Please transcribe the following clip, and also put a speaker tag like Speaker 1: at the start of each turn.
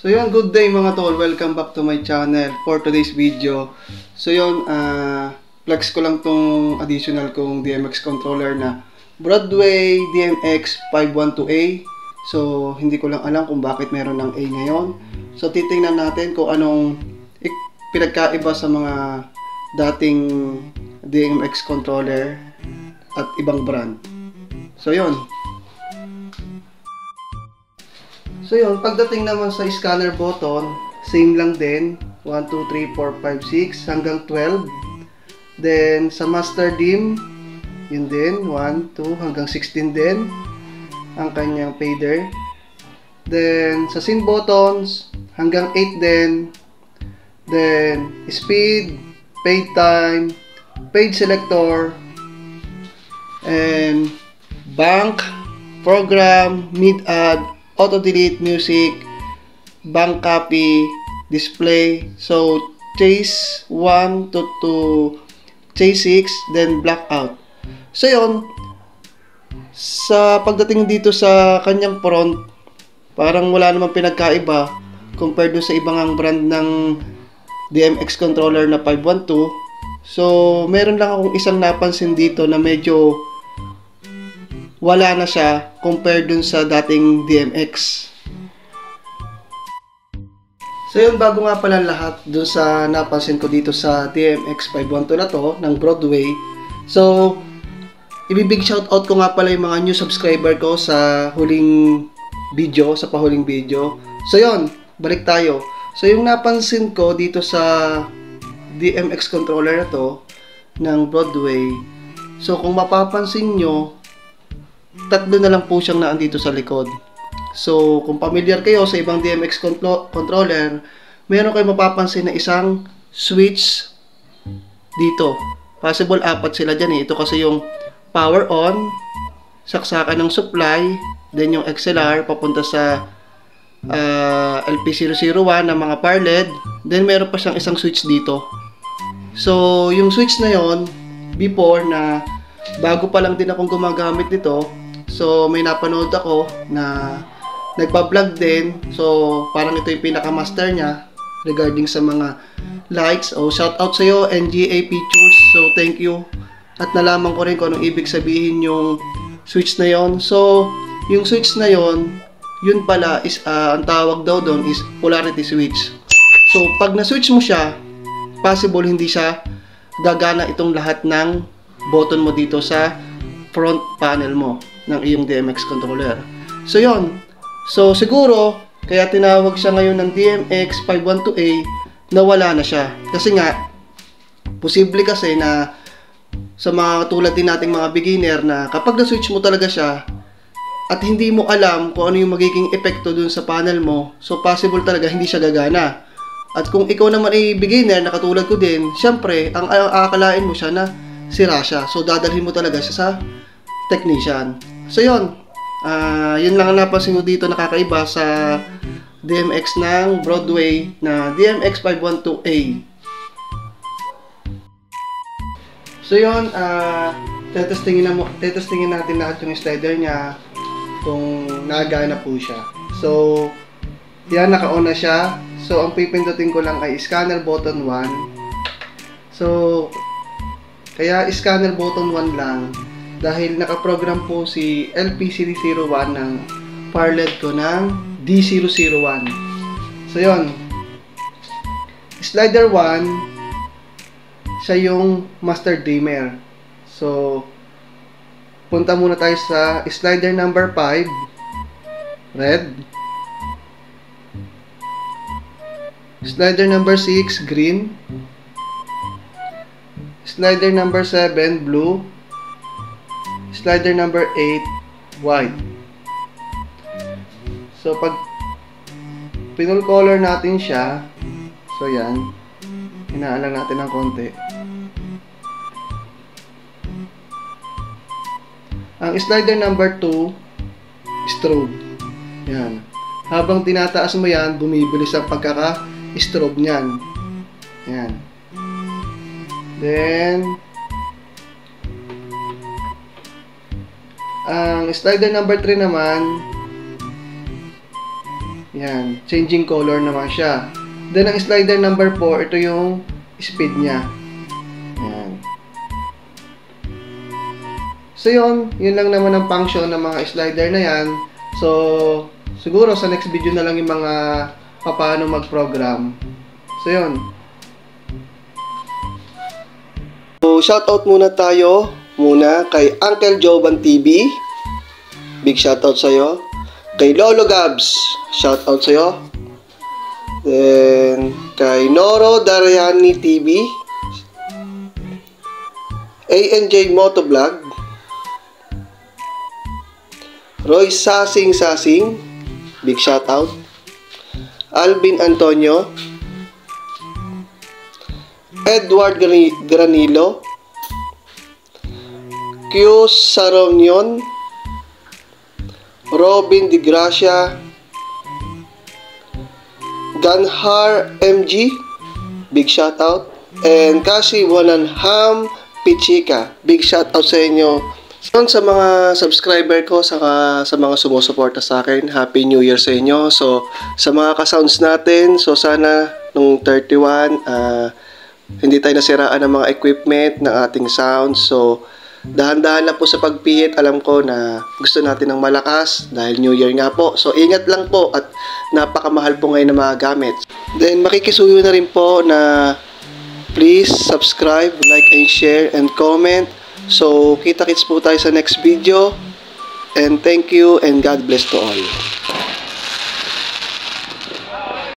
Speaker 1: So yun, good day mga tol, welcome back to my channel for today's video. So yun, flex ko lang tong additional kong DMX controller na Broadway DMX 512A. So hindi ko lang alam kung bakit meron ng A ngayon. So titingnan natin kung anong pinagkaiba sa mga dating DMX controller at ibang brand. So yun. So yun, pagdating naman sa scanner button, same lang din. 1, 2, 3, 4, 5, 6 hanggang 12. Then sa master dim, yun din, 1, 2 hanggang 16 din ang kanyang fader. Then sa sync buttons, hanggang 8 din. Then speed, fade time, fade selector, and bank, program, mid-add, auto-delete, music, bank copy, display. So, chase 1 to chase 6, then blackout. So, yun. Sa pagdating dito sa kanyang front, parang wala namang pinagkaiba compared do sa ibang brand ng DMX controller na 512. So, meron lang akong isang napansin dito na medyo wala na siya compared dun sa dating DMX. So yun, bago nga pala lahat dun sa napansin ko dito sa DMX 512 na to ng Broadway. So ibibig shoutout ko nga pala yung mga new subscriber ko sa huling video, sa pahuling video. So yun, balik tayo. So yung napansin ko dito sa DMX controller na to ng Broadway, so kung mapapansin nyo, tatlo na lang po siyang naandito sa likod. So, kung familiar kayo sa ibang DMX controller, meron kayo mapapansin na isang switch dito. Possible apat sila dyan eh. Ito kasi yung power on, saksakan ng supply, then yung XLR papunta sa LP001 ng mga power LED, then meron pa siyang isang switch dito. So, yung switch na yon, before na bago pa lang din akong gumagamit nito, so may napanood ako na nagpa-vlog din. So parang ito yung pinaka-master niya regarding sa mga lights. Oh, shout out sa iyo NGA Pictures. So thank you. At nalaman ko rin kung anong ibig sabihin yung switch na yon. So yung switch na yon, yun pala is ang tawag daw doon is polarity switch. So pag na-switch mo siya, possible hindi siya gagana itong lahat ng button mo dito sa front panel mo ng iyong DMX controller. So yon. So siguro kaya tinawag siya ngayon ng DMX 512A na wala na siya. Kasi nga posible kasi na sa mga tulad din nating mga beginner na kapag na-switch mo talaga siya at hindi mo alam kung ano yung magiging epekto dun sa panel mo, so possible talaga hindi siya gagana. At kung ikaw naman ay beginner na katulad ko din, syempre ang aakalain mo siya na sira siya. So dadalhin mo talaga siya sa technician. So yun, yun lang ang napansin ko dito nakakaiba sa DMX ng Broadway na DMX 512A. So yun, tetestingin natin lahat yung slider niya kung nagana po siya. So yan, naka-on na siya. So ang pipindutin ko lang ay scanner button 1. So kaya scanner button 1 lang dahil nakaprogram po si LP001 ng power LED ko ng D001. So yon, slider 1 siya yung master dimmer. So punta muna tayo sa slider number 5, red. Slider number 6, green. Slider number 7, blue. Slider number 8, white. So pag pinull color natin siya, so yan, hinaan lang natin ng konti. Ang slider number 2, strobe. Yan. Habang tinataas mo yan, bumibilis ang pagkaka-strobe niyan. Yan. Then ang slider number 3 naman, Yan, changing color naman siya. Then ang slider number 4, ito yung speed niya. Yan. So yun lang naman ang function ng mga slider na yan. So siguro sa next video na lang yung mga paano mag-program. So yun. So shoutout muna tayo kay Uncle Jovan TV. Big shoutout sa'yo. Kay Lolo Gabs, shoutout sa'yo. Then kay Noro Dariani TV, ANJ Motovlog, Roy Sasing, big shoutout. Alvin Antonio, Edward Granilo, Q Saronion, Robin Di Gracia, Ganhar MG, big shoutout. And Kasi Wananham Pichika, big shoutout sa inyo. Sa mga subscriber ko, saka sa mga sumusuporta sa akin, Happy New Year sa inyo. So, sa mga ka-sounds natin, so sana nung 31, hindi tayo nasiraan ng mga equipment ng ating sound. So, dahan-dahan lang po sa pagpihit. Alam ko na gusto natin ng malakas dahil New Year nga po. So, ingat lang po at napakamahal po ngayon ng mga gamit. Then, makikisuyo na rin po na please subscribe, like, and share, and comment. So, kita-kits po tayo sa next video. And thank you and God bless to all.